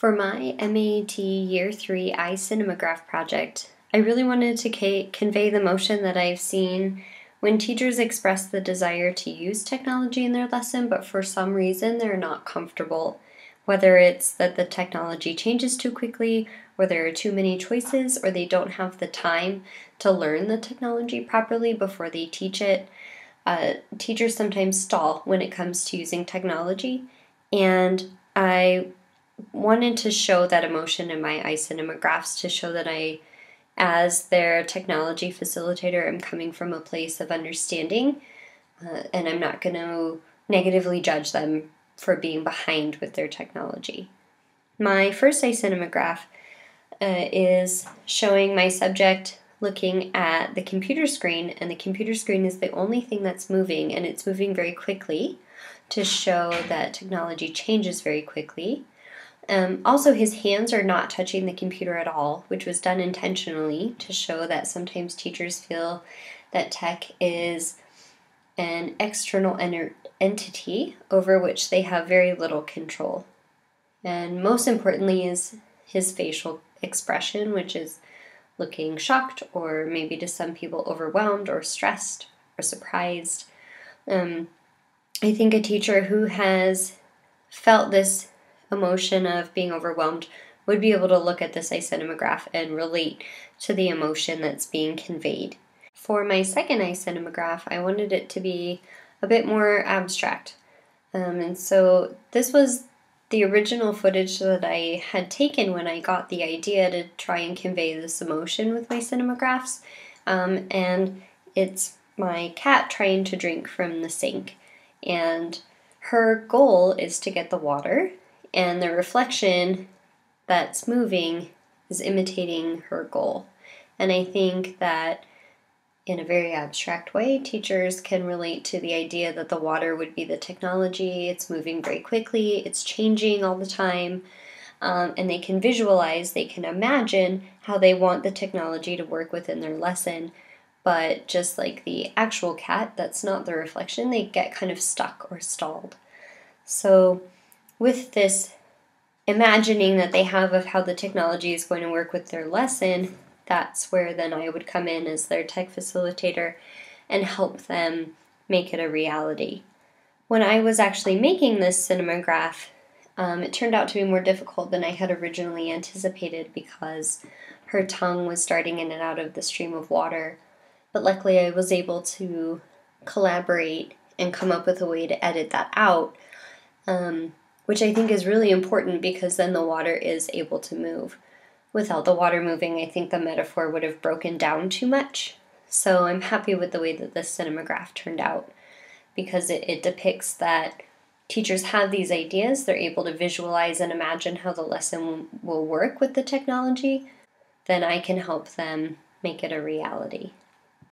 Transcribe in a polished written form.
For my MAT Year 3 iCinemagraph project, I really wanted to convey the motion that I've seen when teachers express the desire to use technology in their lesson, but for some reason they're not comfortable. Whether it's that the technology changes too quickly, or there are too many choices, or they don't have the time to learn the technology properly before they teach it. Teachers sometimes stall when it comes to using technology, and I wanted to show that emotion in my iCinemagraphs to show that I, as their technology facilitator, am coming from a place of understanding, and I'm not going to negatively judge them for being behind with their technology. My first iCinemagraph is showing my subject looking at the computer screen, and the computer screen is the only thing that's moving, and it's moving very quickly to show that technology changes very quickly. Also, his hands are not touching the computer at all, which was done intentionally to show that sometimes teachers feel that tech is an external entity over which they have very little control. And most importantly is his facial expression, which is looking shocked, or maybe to some people overwhelmed or stressed or surprised. I think a teacher who has felt this emotion of being overwhelmed would be able to look at this iCinemagraph and relate to the emotion that's being conveyed. For my second iCinemagraph, I wanted it to be a bit more abstract. And so this was the original footage that I had taken when I got the idea to try and convey this emotion with my cinemagraphs. And it's my cat trying to drink from the sink. And her goal is to get the water, and the reflection that's moving is imitating her goal. And I think that in a very abstract way, teachers can relate to the idea that the water would be the technology. It's moving very quickly, it's changing all the time, and they can visualize, they can imagine how they want the technology to work within their lesson. But just like the actual cat, that's not the reflection, they get kind of stuck or stalled. So with this imagining that they have of how the technology is going to work with their lesson, that's where then I would come in as their tech facilitator and help them make it a reality. When I was actually making this cinemagraph, it turned out to be more difficult than I had originally anticipated because her tongue was darting in and out of the stream of water. But luckily I was able to collaborate and come up with a way to edit that out, which I think is really important because then the water is able to move. Without the water moving, I think the metaphor would have broken down too much. So I'm happy with the way that this cinemagraph turned out because it depicts that teachers have these ideas, they're able to visualize and imagine how the lesson will work with the technology, then I can help them make it a reality.